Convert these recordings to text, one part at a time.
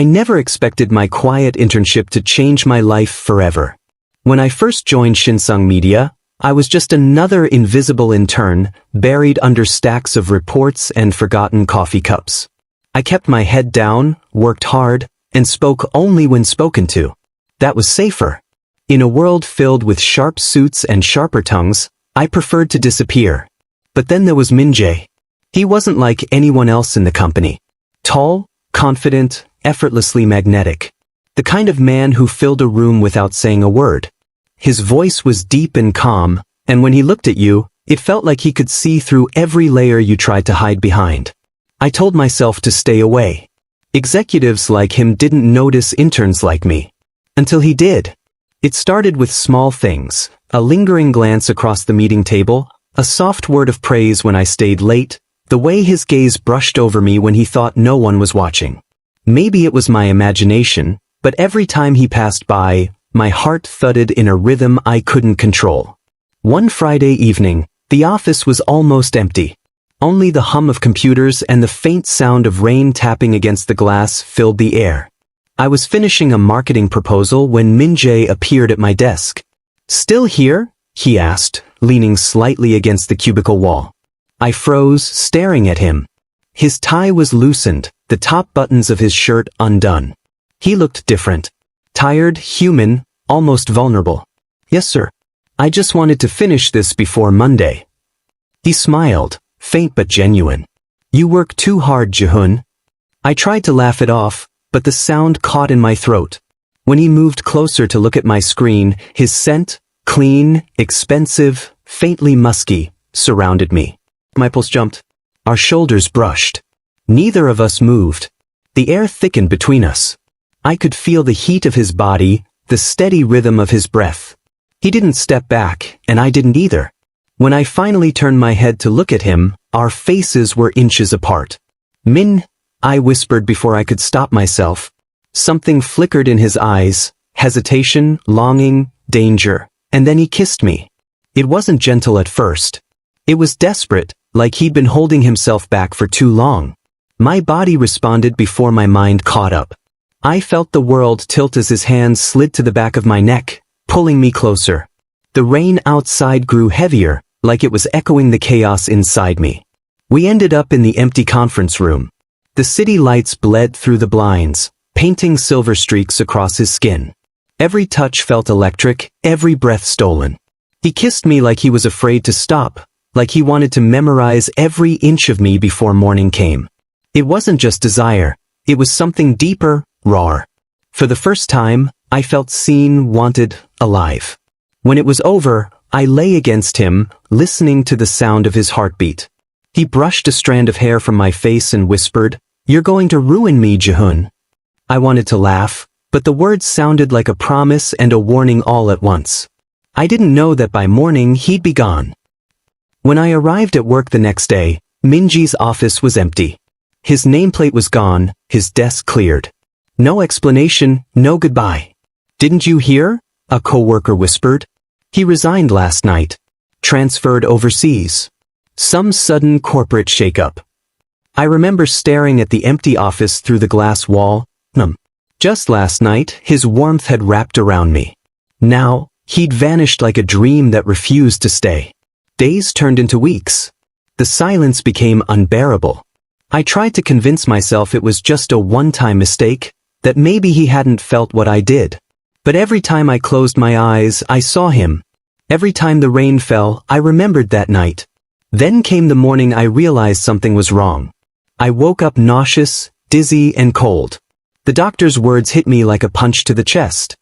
I never expected my quiet internship to change my life forever. When I first joined Shinsung Media, I was just another invisible intern, buried under stacks of reports and forgotten coffee cups. I kept my head down, worked hard, and spoke only when spoken to. That was safer. In a world filled with sharp suits and sharper tongues, I preferred to disappear. But then there was Min-jae. He wasn't like anyone else in the company. Tall, confident, effortlessly magnetic. The kind of man who filled a room without saying a word. His voice was deep and calm, and when he looked at you, it felt like he could see through every layer you tried to hide behind. I told myself to stay away. Executives like him didn't notice interns like me. Until he did. It started with small things, a lingering glance across the meeting table, a soft word of praise when I stayed late, the way his gaze brushed over me when he thought no one was watching. Maybe it was my imagination, but every time he passed by, my heart thudded in a rhythm I couldn't control. One Friday evening, the office was almost empty. Only the hum of computers and the faint sound of rain tapping against the glass filled the air. I was finishing a marketing proposal when Min-jae appeared at my desk. "Still here?" he asked, leaning slightly against the cubicle wall. I froze, staring at him. His tie was loosened, the top buttons of his shirt undone. He looked different. Tired, human, almost vulnerable. "Yes, sir. I just wanted to finish this before Monday." He smiled, faint but genuine. "You work too hard, Ji-hoon." I tried to laugh it off, but the sound caught in my throat. When he moved closer to look at my screen, his scent, clean, expensive, faintly musky, surrounded me. My pulse jumped. Our shoulders brushed. Neither of us moved. The air thickened between us. I could feel the heat of his body, the steady rhythm of his breath. He didn't step back, and I didn't either. When I finally turned my head to look at him, our faces were inches apart. "Min," I whispered before I could stop myself. Something flickered in his eyes, hesitation, longing, danger, and then he kissed me. It wasn't gentle at first. It was desperate, like he'd been holding himself back for too long. My body responded before my mind caught up. I felt the world tilt as his hands slid to the back of my neck, pulling me closer. The rain outside grew heavier, like it was echoing the chaos inside me. We ended up in the empty conference room. The city lights bled through the blinds, painting silver streaks across his skin. Every touch felt electric, every breath stolen. He kissed me like he was afraid to stop, like he wanted to memorize every inch of me before morning came. It wasn't just desire, it was something deeper, raw. For the first time, I felt seen, wanted, alive. When it was over, I lay against him, listening to the sound of his heartbeat. He brushed a strand of hair from my face and whispered, "You're going to ruin me, Ji-hoon." I wanted to laugh, but the words sounded like a promise and a warning all at once. I didn't know that by morning he'd be gone. When I arrived at work the next day, Min-jae's office was empty. His nameplate was gone, his desk cleared. No explanation, no goodbye. "Didn't you hear?" a coworker whispered. "He resigned last night. Transferred overseas. Some sudden corporate shakeup." I remember staring at the empty office through the glass wall. Just last night, his warmth had wrapped around me. Now, he'd vanished like a dream that refused to stay. Days turned into weeks. The silence became unbearable. I tried to convince myself it was just a one-time mistake, that maybe he hadn't felt what I did. But every time I closed my eyes, I saw him. Every time the rain fell, I remembered that night. Then came the morning I realized something was wrong. I woke up nauseous, dizzy, and cold. The doctor's words hit me like a punch to the chest.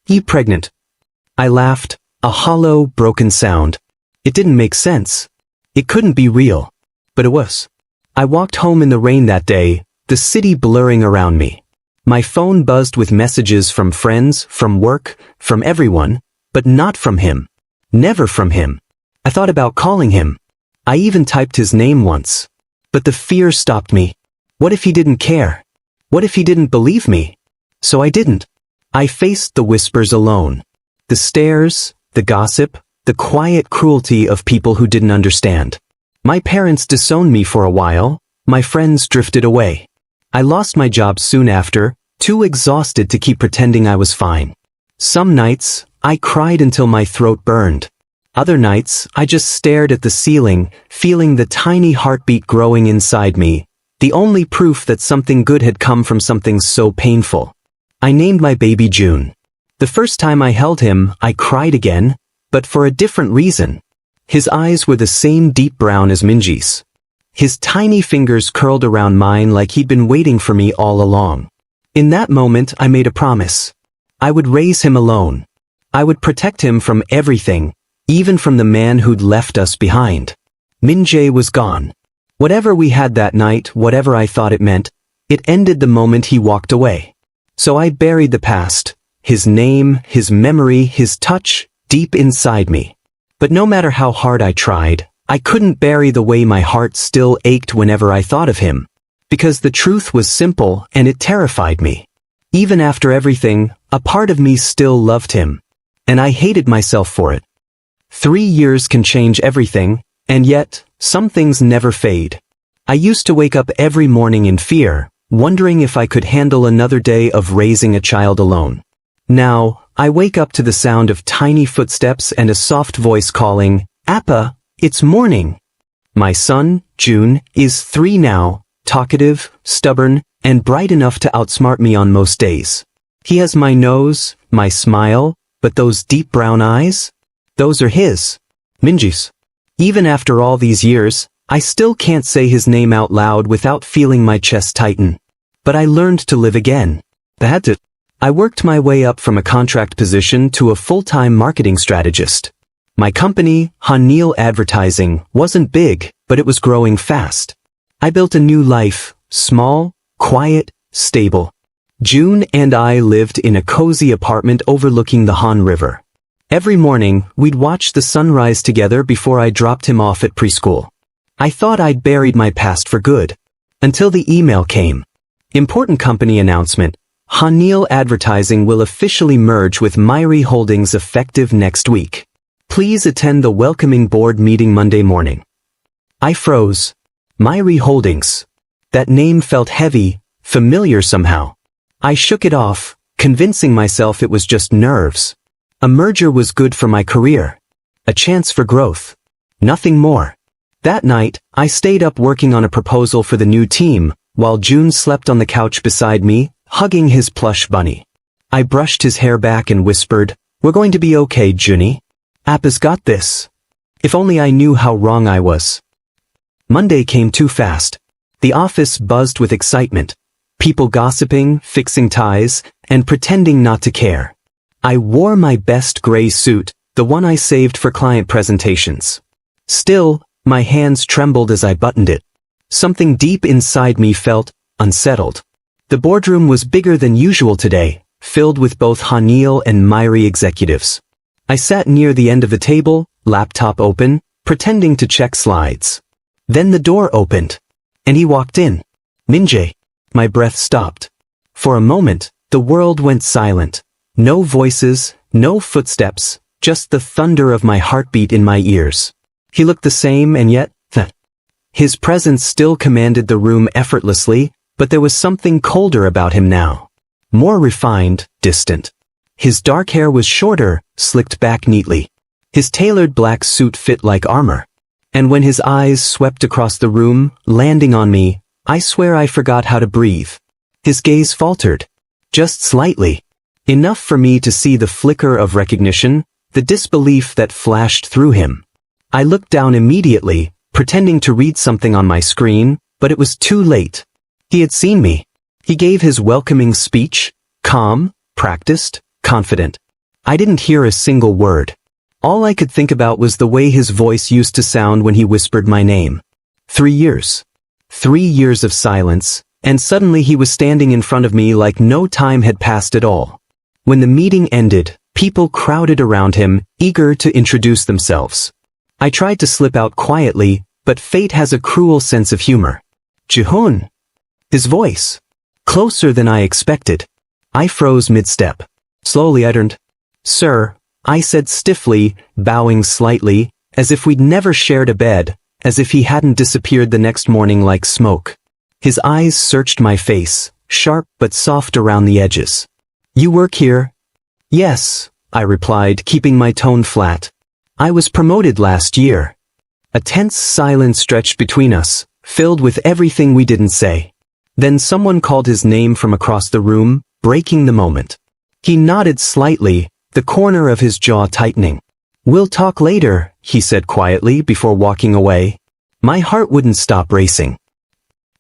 "You pregnant?" I laughed, a hollow, broken sound. It didn't make sense. It couldn't be real. But it was. I walked home in the rain that day, the city blurring around me. My phone buzzed with messages from friends, from work, from everyone, but not from him. Never from him. I thought about calling him. I even typed his name once. But the fear stopped me. What if he didn't care? What if he didn't believe me? So I didn't. I faced the whispers alone. The stares, the gossip, the quiet cruelty of people who didn't understand. My parents disowned me for a while, my friends drifted away. I lost my job soon after, too exhausted to keep pretending I was fine. Some nights, I cried until my throat burned. Other nights, I just stared at the ceiling, feeling the tiny heartbeat growing inside me, the only proof that something good had come from something so painful. I named my baby June. The first time I held him, I cried again, but for a different reason. His eyes were the same deep brown as Minji's. His tiny fingers curled around mine like he'd been waiting for me all along. In that moment, I made a promise. I would raise him alone. I would protect him from everything, even from the man who'd left us behind. Minjae was gone. Whatever we had that night, whatever I thought it meant, it ended the moment he walked away. So I buried the past, his name, his memory, his touch, deep inside me. But no matter how hard I tried, I couldn't bury the way my heart still ached whenever I thought of him. Because the truth was simple and it terrified me. Even after everything, a part of me still loved him. And I hated myself for it. 3 years can change everything, and yet, some things never fade. I used to wake up every morning in fear, wondering if I could handle another day of raising a child alone. Now, I wake up to the sound of tiny footsteps and a soft voice calling, "Appa, it's morning." My son, June, is 3 now, talkative, stubborn, and bright enough to outsmart me on most days. He has my nose, my smile, but those deep brown eyes? Those are his. Minji's. Even after all these years, I still can't say his name out loud without feeling my chest tighten. But I learned to live again. I worked my way up from a contract position to a full-time marketing strategist. My company, Hanil Advertising, wasn't big, but it was growing fast. I built a new life, small, quiet, stable. June and I lived in a cozy apartment overlooking the Han River. Every morning, we'd watch the sunrise together before I dropped him off at preschool. I thought I'd buried my past for good. Until the email came. Important company announcement. Hanil Advertising will officially merge with Myri Holdings effective next week. Please attend the welcoming board meeting Monday morning. I froze. Myri Holdings. That name felt heavy, familiar somehow. I shook it off, convincing myself it was just nerves. A merger was good for my career. A chance for growth. Nothing more. That night, I stayed up working on a proposal for the new team, while June slept on the couch beside me, hugging his plush bunny. I brushed his hair back and whispered, "We're going to be okay, Junie. Appa's got this." If only I knew how wrong I was. Monday came too fast. The office buzzed with excitement. People gossiping, fixing ties, and pretending not to care. I wore my best gray suit, the one I saved for client presentations. Still, my hands trembled as I buttoned it. Something deep inside me felt unsettled. The boardroom was bigger than usual today, filled with both Hanil and Myri executives. I sat near the end of the table, laptop open, pretending to check slides. Then the door opened, and he walked in. Minjae. My breath stopped. For a moment, the world went silent. No voices, no footsteps, just the thunder of my heartbeat in my ears. He looked the same and yet, his presence still commanded the room effortlessly, but there was something colder about him now. More refined, distant. His dark hair was shorter, slicked back neatly. His tailored black suit fit like armor. And when his eyes swept across the room, landing on me, I swear I forgot how to breathe. His gaze faltered. Just slightly. Enough for me to see the flicker of recognition, the disbelief that flashed through him. I looked down immediately, pretending to read something on my screen, but it was too late. He had seen me. He gave his welcoming speech, calm, practiced, confident. I didn't hear a single word. All I could think about was the way his voice used to sound when he whispered my name. 3 years. 3 years of silence, and suddenly he was standing in front of me like no time had passed at all. When the meeting ended, people crowded around him, eager to introduce themselves. I tried to slip out quietly, but fate has a cruel sense of humor. Jihun. His voice. Closer than I expected. I froze mid-step. Slowly I turned. "Sir," I said stiffly, bowing slightly, as if we'd never shared a bed, as if he hadn't disappeared the next morning like smoke. His eyes searched my face, sharp but soft around the edges. You work here? Yes, I replied, keeping my tone flat. I was promoted last year. A tense silence stretched between us, filled with everything we didn't say. Then someone called his name from across the room, breaking the moment. He nodded slightly, the corner of his jaw tightening. We'll talk later, he said quietly before walking away. My heart wouldn't stop racing.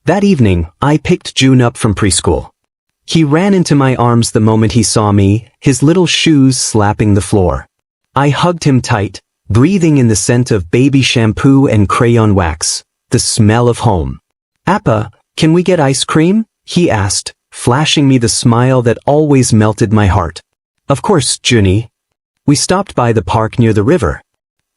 That evening, I picked June up from preschool. He ran into my arms the moment he saw me, his little shoes slapping the floor. I hugged him tight, breathing in the scent of baby shampoo and crayon wax, the smell of home. Appa, can we get ice cream? He asked, flashing me the smile that always melted my heart. Of course, Junie. We stopped by the park near the river.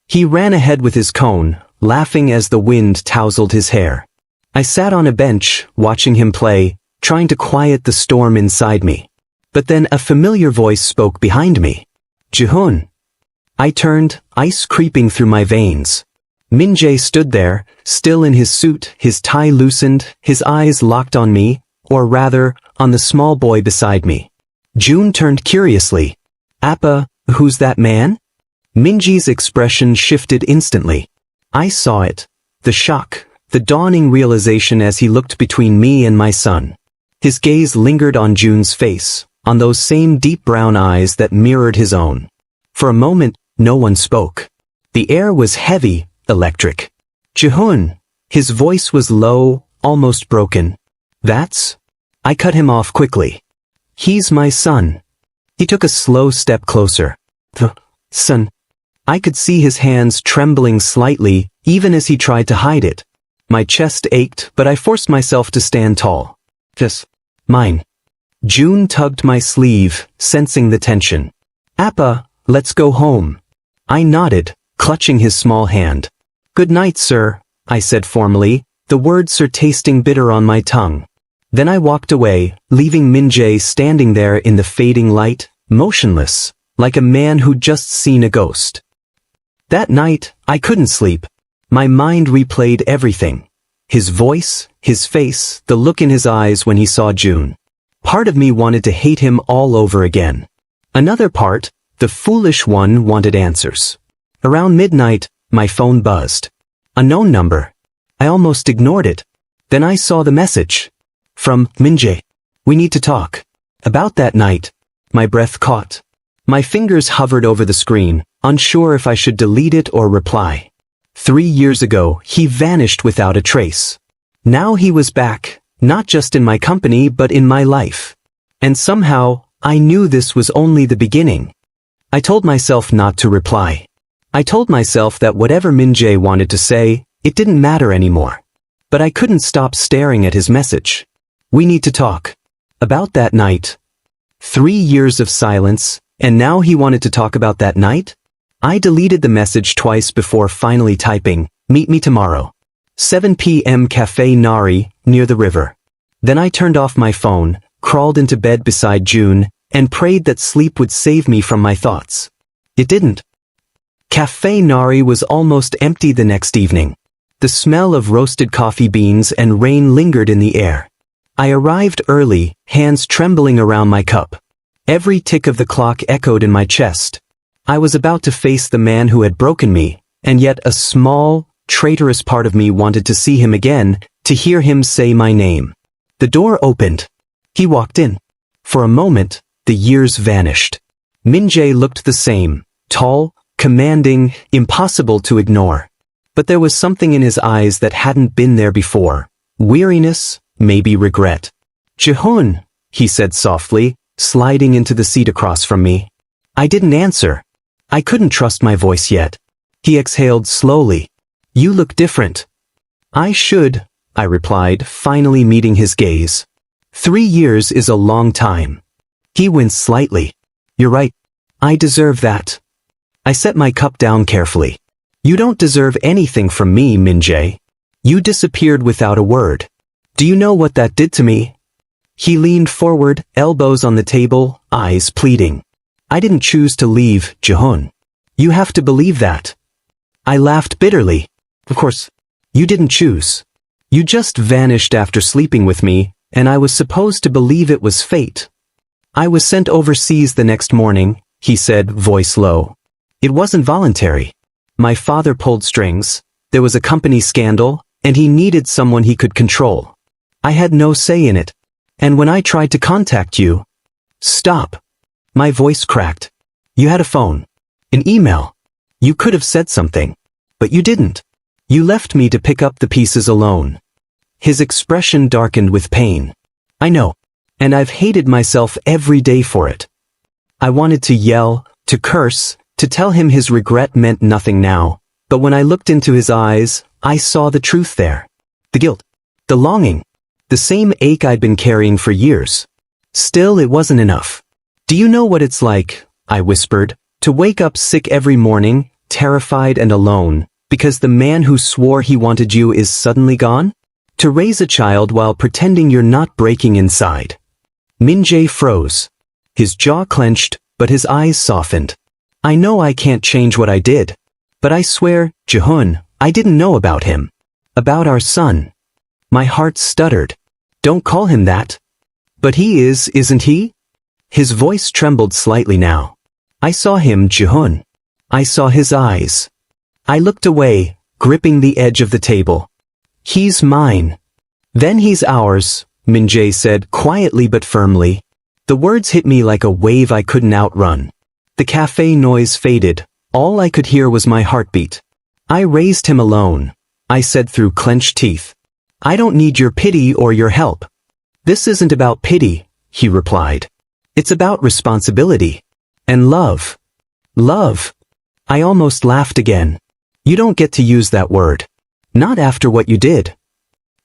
He ran ahead with his cone, laughing as the wind tousled his hair. I sat on a bench, watching him play, trying to quiet the storm inside me. But then a familiar voice spoke behind me. Jihoon. I turned, ice creeping through my veins. Min-jae stood there, still in his suit, his tie loosened, his eyes locked on me, or rather, on the small boy beside me. June turned curiously. Appa, who's that man? Min-jae's expression shifted instantly. I saw it. The shock, the dawning realization as he looked between me and my son. His gaze lingered on June's face, on those same deep brown eyes that mirrored his own. For a moment, no one spoke. The air was heavy, electric. Jihoon. His voice was low, almost broken. That's? I cut him off quickly. He's my son. He took a slow step closer. The son. I could see his hands trembling slightly, even as he tried to hide it. My chest ached, but I forced myself to stand tall. Just mine. June tugged my sleeve, sensing the tension. Appa, let's go home. I nodded, clutching his small hand. Good night, sir, I said formally, the words are tasting bitter on my tongue. Then I walked away, leaving Min-jae standing there in the fading light, motionless, like a man who'd just seen a ghost. That night, I couldn't sleep. My mind replayed everything. His voice, his face, the look in his eyes when he saw June. Part of me wanted to hate him all over again. Another part, the foolish one, wanted answers. Around midnight, my phone buzzed. A known number. I almost ignored it. Then I saw the message. From Min-jae. We need to talk. About that night. My breath caught. My fingers hovered over the screen, unsure if I should delete it or reply. 3 years ago, he vanished without a trace. Now he was back, not just in my company but in my life. And somehow, I knew this was only the beginning. I told myself not to reply. I told myself that whatever Min-jae wanted to say, it didn't matter anymore. But I couldn't stop staring at his message. We need to talk. About that night. 3 years of silence, and now he wanted to talk about that night? I deleted the message twice before finally typing, meet me tomorrow. 7 p.m. Café Nari, near the river. Then I turned off my phone, crawled into bed beside June, and prayed that sleep would save me from my thoughts. It didn't. Café Nari was almost empty the next evening. The smell of roasted coffee beans and rain lingered in the air. I arrived early, hands trembling around my cup. Every tick of the clock echoed in my chest. I was about to face the man who had broken me, and yet a small, traitorous part of me wanted to see him again, to hear him say my name. The door opened. He walked in. For a moment, the years vanished. Min-jae looked the same, tall, commanding, impossible to ignore. But there was something in his eyes that hadn't been there before. Weariness, maybe regret. Jihoon, he said softly, sliding into the seat across from me. I didn't answer. I couldn't trust my voice yet. He exhaled slowly. You look different. I should, I replied, finally meeting his gaze. 3 years is a long time. He winced slightly. You're right. I deserve that. I set my cup down carefully. You don't deserve anything from me, Min-jae. You disappeared without a word. Do you know what that did to me? He leaned forward, elbows on the table, eyes pleading. I didn't choose to leave, Jihoon. You have to believe that. I laughed bitterly. Of course, you didn't choose. You just vanished after sleeping with me, and I was supposed to believe it was fate. I was sent overseas the next morning, he said, voice low. It wasn't voluntary. My father pulled strings, there was a company scandal, and he needed someone he could control. I had no say in it. And when I tried to contact you... Stop. My voice cracked. You had a phone. An email. You could have said something. But you didn't. You left me to pick up the pieces alone. His expression darkened with pain. I know. And I've hated myself every day for it. I wanted to yell, to curse, to tell him his regret meant nothing now. But when I looked into his eyes, I saw the truth there. The guilt. The longing. The same ache I'd been carrying for years. Still, it wasn't enough. Do you know what it's like, I whispered, to wake up sick every morning, terrified and alone, because the man who swore he wanted you is suddenly gone? To raise a child while pretending you're not breaking inside. Min-jae froze. His jaw clenched, but his eyes softened. I know I can't change what I did. But I swear, Ji-hoon, I didn't know about him. About our son. My heart stuttered. Don't call him that. But he is, isn't he? His voice trembled slightly now. I saw him, Ji-hoon. I saw his eyes. I looked away, gripping the edge of the table. He's mine. Then he's ours, Min-jae said quietly but firmly. The words hit me like a wave I couldn't outrun. The cafe noise faded. All I could hear was my heartbeat. I raised him alone, I said through clenched teeth. I don't need your pity or your help. This isn't about pity, he replied. It's about responsibility. And love. Love. I almost laughed again. You don't get to use that word. Not after what you did.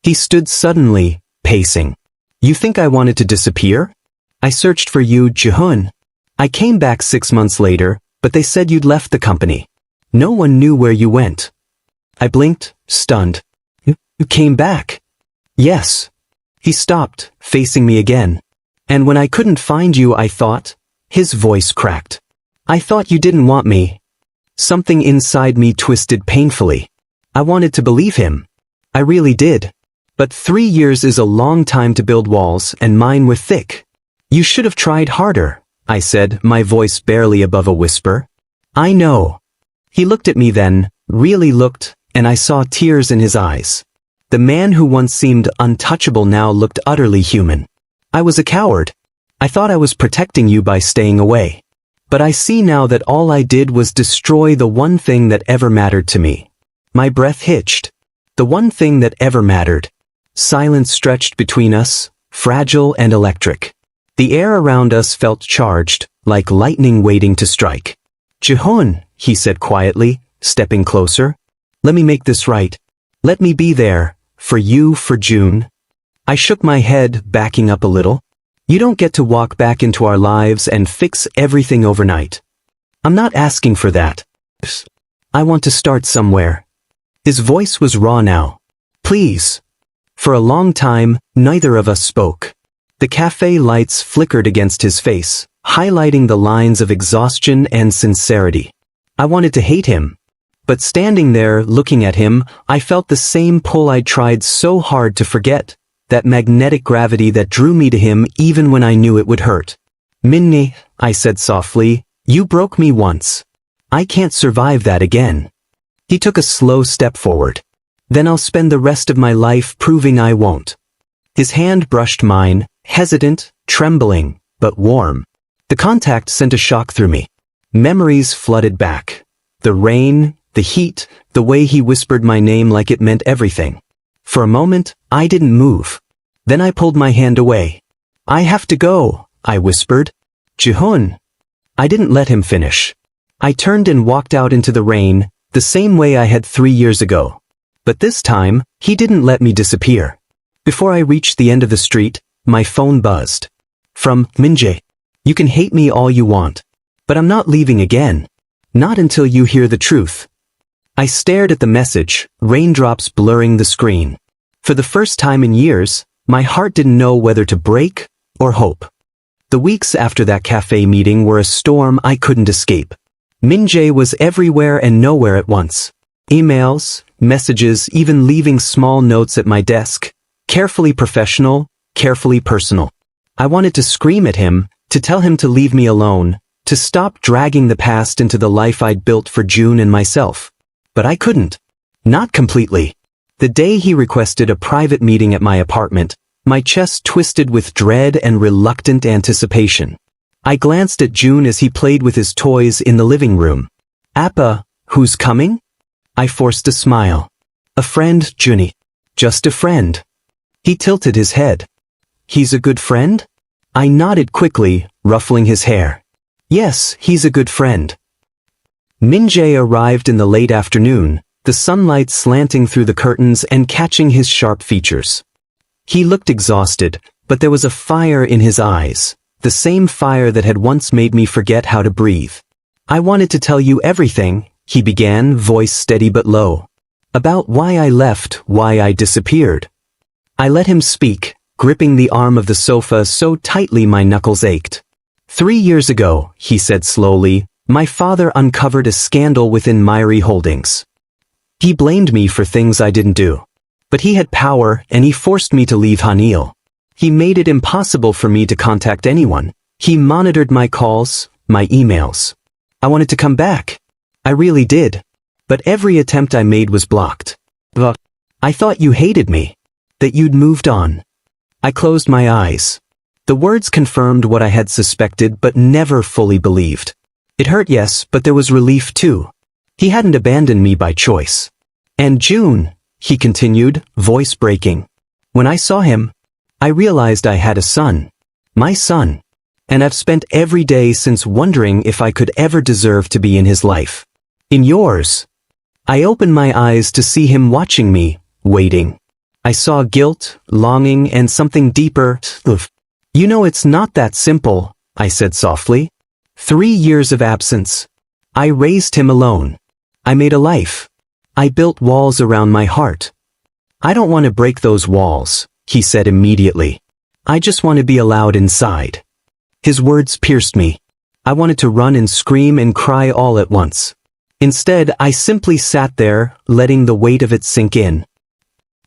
He stood suddenly, pacing. You think I wanted to disappear? I searched for you, Ji-hoon. I came back 6 months later, but they said you'd left the company. No one knew where you went. I blinked, stunned. You came back? Yes. He stopped, facing me again. And when I couldn't find you, I thought... His voice cracked. I thought you didn't want me. Something inside me twisted painfully. I wanted to believe him. I really did. But 3 years is a long time to build walls, and mine were thick. You should have tried harder, I said, my voice barely above a whisper. I know. He looked at me then, really looked, and I saw tears in his eyes. The man who once seemed untouchable now looked utterly human. I was a coward. I thought I was protecting you by staying away. But I see now that all I did was destroy the one thing that ever mattered to me. My breath hitched. The one thing that ever mattered. Silence stretched between us, fragile and electric. The air around us felt charged, like lightning waiting to strike. Ji-hoon, he said quietly, stepping closer. Let me make this right. Let me be there, for you, for June. I shook my head, backing up a little. You don't get to walk back into our lives and fix everything overnight. I'm not asking for that. I want to start somewhere. His voice was raw now. Please. For a long time, neither of us spoke. The cafe lights flickered against his face, highlighting the lines of exhaustion and sincerity. I wanted to hate him. But standing there, looking at him, I felt the same pull I'd tried so hard to forget, that magnetic gravity that drew me to him even when I knew it would hurt. Minnie, I said softly, you broke me once. I can't survive that again. He took a slow step forward. Then I'll spend the rest of my life proving I won't. His hand brushed mine, hesitant, trembling, but warm. The contact sent a shock through me. Memories flooded back. The rain, the heat, the way he whispered my name like it meant everything. For a moment, I didn't move. Then I pulled my hand away. I have to go, I whispered. Ji-hoon. I didn't let him finish. I turned and walked out into the rain, the same way I had 3 years ago. But this time, he didn't let me disappear. Before I reached the end of the street, my phone buzzed. From Min-jae. You can hate me all you want. But I'm not leaving again. Not until you hear the truth. I stared at the message, raindrops blurring the screen. For the first time in years, my heart didn't know whether to break or hope. The weeks after that cafe meeting were a storm I couldn't escape. Min-jae was everywhere and nowhere at once. Emails, messages, even leaving small notes at my desk. Carefully professional, carefully personal. I wanted to scream at him, to tell him to leave me alone, to stop dragging the past into the life I'd built for June and myself. But I couldn't. Not completely. The day he requested a private meeting at my apartment, my chest twisted with dread and reluctant anticipation. I glanced at June as he played with his toys in the living room. "Appa, who's coming?" I forced a smile. "A friend, Junie. Just a friend." He tilted his head. "He's a good friend?" I nodded quickly, ruffling his hair. "Yes, he's a good friend." Min-jae arrived in the late afternoon, the sunlight slanting through the curtains and catching his sharp features. He looked exhausted, but there was a fire in his eyes, the same fire that had once made me forget how to breathe. "I wanted to tell you everything," he began, voice steady but low. "About why I left, why I disappeared." I let him speak, gripping the arm of the sofa so tightly my knuckles ached. "3 years ago," he said slowly, "my father uncovered a scandal within Myri Holdings. He blamed me for things I didn't do. But he had power, and he forced me to leave Hanil. He made it impossible for me to contact anyone. He monitored my calls, my emails. I wanted to come back. I really did. But every attempt I made was blocked. I thought you hated me. That you'd moved on." I closed my eyes. The words confirmed what I had suspected but never fully believed. It hurt, yes, but there was relief too. He hadn't abandoned me by choice. "And June," he continued, voice breaking. "When I saw him, I realized I had a son. My son. And I've spent every day since wondering if I could ever deserve to be in his life. In yours." I opened my eyes to see him watching me, waiting. I saw guilt, longing, and something deeper. "You know it's not that simple," I said softly. 3 years of absence. I raised him alone. I made a life. I built walls around my heart. "I don't want to break those walls," he said immediately. "I just want to be allowed inside." His words pierced me. I wanted to run and scream and cry all at once. Instead, I simply sat there, letting the weight of it sink in.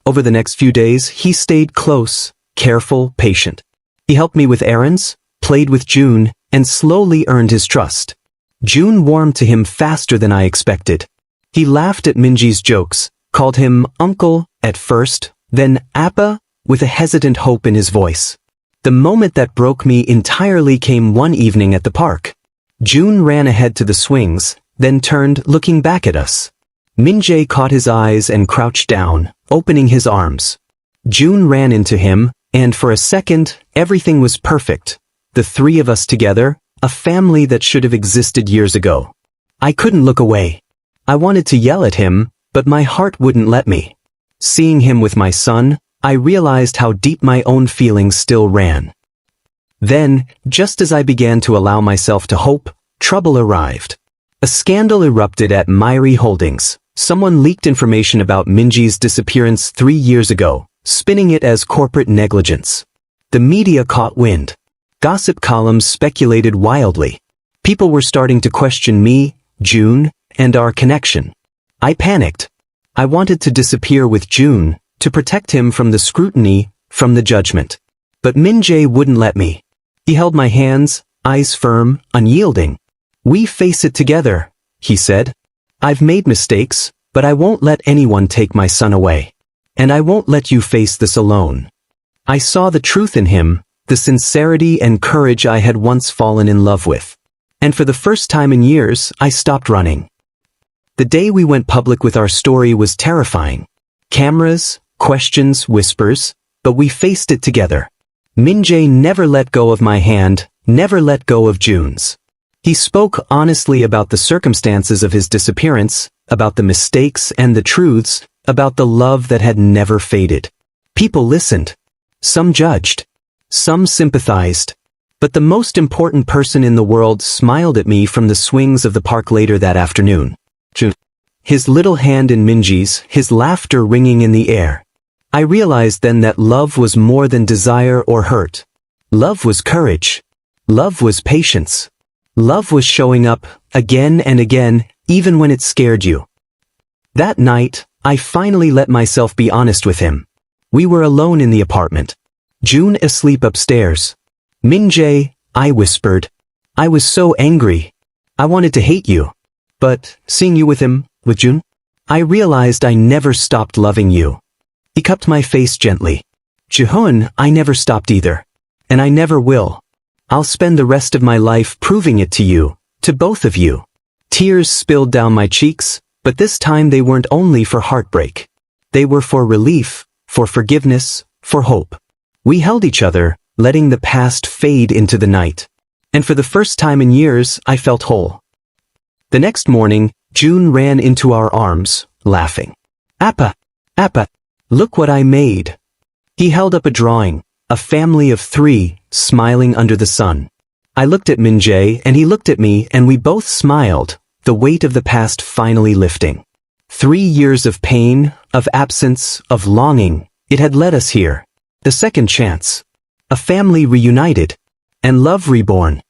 Over the next few days, he stayed close, careful, patient. He helped me with errands, played with June, and slowly earned his trust. June warmed to him faster than I expected. He laughed at Minji's jokes, called him uncle at first, then Appa, with a hesitant hope in his voice. The moment that broke me entirely came one evening at the park. June ran ahead to the swings, then turned, looking back at us. Min-jae caught his eyes and crouched down, opening his arms. June ran into him, and for a second, everything was perfect. The three of us together, a family that should have existed years ago. I couldn't look away. I wanted to yell at him, but my heart wouldn't let me. Seeing him with my son, I realized how deep my own feelings still ran. Then, just as I began to allow myself to hope, trouble arrived. A scandal erupted at Myri Holdings. Someone leaked information about Minji's disappearance 3 years ago, spinning it as corporate negligence. The media caught wind. Gossip columns speculated wildly. People were starting to question me, June, and our connection. I panicked. I wanted to disappear with June, to protect him from the scrutiny, from the judgment. But Min-jae wouldn't let me. He held my hands, eyes firm, unyielding. "We face it together," he said. "I've made mistakes, but I won't let anyone take my son away. And I won't let you face this alone." I saw the truth in him, the sincerity and courage I had once fallen in love with. And for the first time in years, I stopped running. The day we went public with our story was terrifying. Cameras, questions, whispers, but we faced it together. Min-jae never let go of my hand, never let go of June's. He spoke honestly about the circumstances of his disappearance, about the mistakes and the truths, about the love that had never faded. People listened. Some judged. Some sympathized. But the most important person in the world smiled at me from the swings of the park later that afternoon. June. His little hand in Minji's, his laughter ringing in the air. I realized then that love was more than desire or hurt. Love was courage. Love was patience. Love was showing up, again and again, even when it scared you. That night, I finally let myself be honest with him. We were alone in the apartment. June asleep upstairs. Min-jae, I whispered. I was so angry. I wanted to hate you. But, seeing you with him, with June, I realized I never stopped loving you. He cupped my face gently. Jihoon, I never stopped either. And I never will. I'll spend the rest of my life proving it to you, to both of you. Tears spilled down my cheeks, but this time they weren't only for heartbreak. They were for relief, for forgiveness, for hope. We held each other, letting the past fade into the night. And for the first time in years, I felt whole. The next morning, June ran into our arms, laughing. Appa, Appa, look what I made. He held up a drawing, a family of 3, smiling under the sun. I looked at Min-jae and he looked at me and we both smiled, the weight of the past finally lifting. 3 years of pain, of absence, of longing, it had led us here. The second chance. A family reunited. And love reborn.